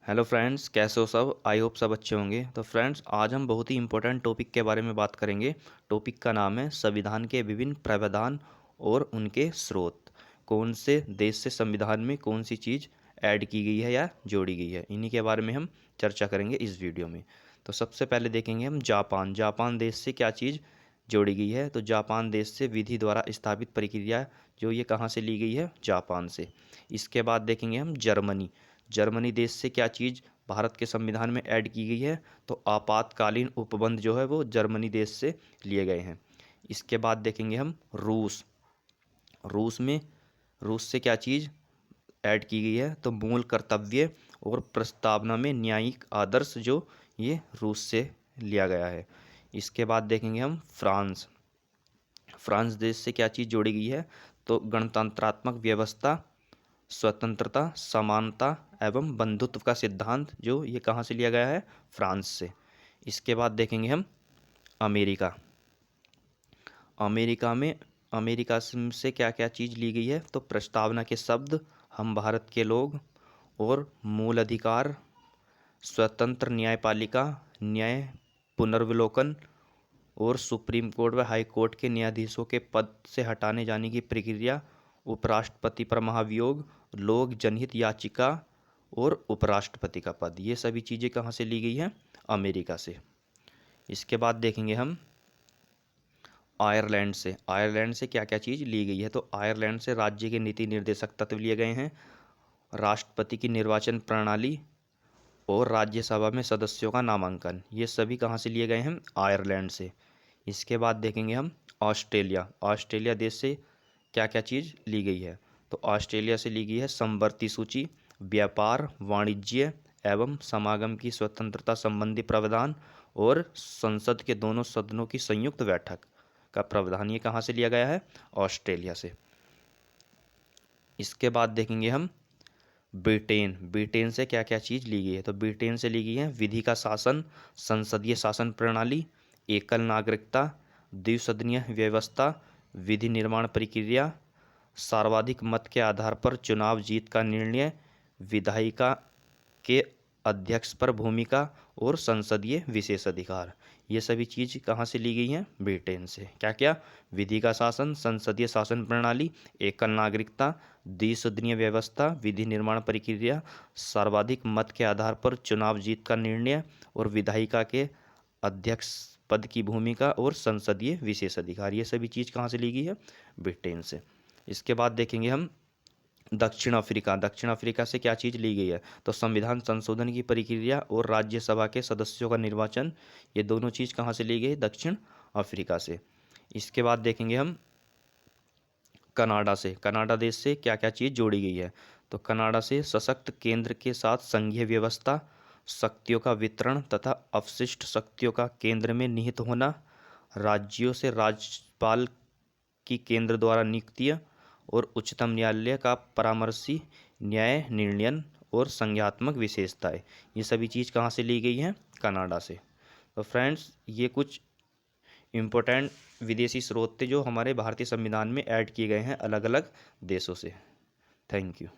Hello friends, कैसे हो सब। आई होप सब अच्छे होंगे। तो फ्रेंड्स, आज हम बहुत ही इंपॉर्टेंट टॉपिक के बारे में बात करेंगे। टॉपिक का नाम है संविधान के विभिन्न प्रावधान और उनके स्रोत। कौन से देश से संविधान में कौन सी चीज़ ऐड की गई है या जोड़ी गई है, इन्हीं के बारे में हम चर्चा करेंगे इस वीडियो में। तो सबसे पहले देखेंगे हम जापान। जापान देश से क्या चीज़ जोड़ी गई है। तो जापान देश से विधि द्वारा स्थापित प्रक्रिया जो ये कहाँ से ली गई है, जापान से। इसके बाद देखेंगे हम जर्मनी। जर्मनी देश से क्या चीज़ भारत के संविधान में ऐड की गई है। तो आपातकालीन उपबंध जो है वो जर्मनी देश से लिए गए हैं। इसके बाद देखेंगे हम रूस। रूस से क्या चीज़ ऐड की गई है। तो मूल कर्तव्य और प्रस्तावना में न्यायिक आदर्श जो ये रूस से लिया गया है। इसके बाद देखेंगे हम फ्रांस। फ्रांस देश से क्या चीज़ जोड़ी गई है। तो गणतंत्रात्मक व्यवस्था, स्वतंत्रता, समानता एवं बंधुत्व का सिद्धांत जो ये कहाँ से लिया गया है, फ्रांस से। इसके बाद देखेंगे हम अमेरिका। अमेरिका से क्या क्या चीज़ ली गई है। तो प्रस्तावना के शब्द, हम भारत के लोग और मूल अधिकार, स्वतंत्र न्यायपालिका, न्याय पुनर्विलोकन और सुप्रीम कोर्ट व हाई कोर्ट के न्यायाधीशों के पद से हटाने जाने की प्रक्रिया, उपराष्ट्रपति पर महाभियोग, लोक जनहित याचिका और उपराष्ट्रपति का पद। ये सभी चीज़ें कहाँ से ली गई हैं, अमेरिका से। इसके बाद देखेंगे हम आयरलैंड से। आयरलैंड से क्या क्या चीज़ ली गई है। तो आयरलैंड से राज्य के नीति निर्देशक तत्व लिए गए हैं, राष्ट्रपति की निर्वाचन प्रणाली और राज्यसभा में सदस्यों का नामांकन। ये सभी कहाँ से लिए गए हैं, आयरलैंड से। इसके बाद देखेंगे हम ऑस्ट्रेलिया। ऑस्ट्रेलिया देश से क्या क्या चीज़ ली गई है। तो ऑस्ट्रेलिया से ली गई है समवर्ती सूची, व्यापार, वाणिज्य एवं समागम की स्वतंत्रता संबंधी प्रावधान और संसद के दोनों सदनों की संयुक्त बैठक का प्रावधान। ये कहाँ से लिया गया है, ऑस्ट्रेलिया से। इसके बाद देखेंगे हम ब्रिटेन। ब्रिटेन से क्या क्या चीज़ ली गई है। तो ब्रिटेन से ली गई है विधि का शासन, संसदीय शासन प्रणाली, एकल नागरिकता, द्विसदनीय व्यवस्था, विधि निर्माण प्रक्रिया, सर्वाधिक मत के आधार पर चुनाव जीत का निर्णय, विधायिका के अध्यक्ष पर भूमिका और संसदीय विशेषाधिकार। ये सभी चीज़ कहाँ से ली गई हैं, ब्रिटेन से। क्या क्या, विधि का शासन, संसदीय शासन प्रणाली, एकल नागरिकता, द्विसदनीय व्यवस्था, विधि निर्माण प्रक्रिया, सर्वाधिक मत के आधार पर चुनाव जीत का निर्णय और विधायिका के अध्यक्ष पद की भूमिका और संसदीय विशेषाधिकार। ये सभी चीज़ कहाँ से ली गई है, ब्रिटेन से। इसके बाद देखेंगे हम दक्षिण अफ्रीका। दक्षिण अफ्रीका से क्या चीज़ ली गई है। तो संविधान संशोधन की प्रक्रिया और राज्यसभा के सदस्यों का निर्वाचन। ये दोनों चीज़ कहाँ से ली गई, दक्षिण अफ्रीका से। इसके बाद देखेंगे हम कनाडा से। कनाडा देश से क्या क्या चीज़ जोड़ी गई है। तो कनाडा से सशक्त केंद्र के साथ संघीय व्यवस्था, शक्तियों का वितरण तथा अपशिष्ट शक्तियों का केंद्र में निहित होना, राज्यों से राज्यपाल की केंद्र द्वारा नियुक्तियाँ और उच्चतम न्यायालय का परामर्शी न्याय निर्णयन और संज्ञात्मक विशेषताएं। ये सभी चीज़ कहाँ से ली गई हैं, कनाडा से। तो फ्रेंड्स, ये कुछ इम्पोर्टेंट विदेशी स्रोत थे जो हमारे भारतीय संविधान में ऐड किए गए हैं अलग अलग देशों से। Thank you.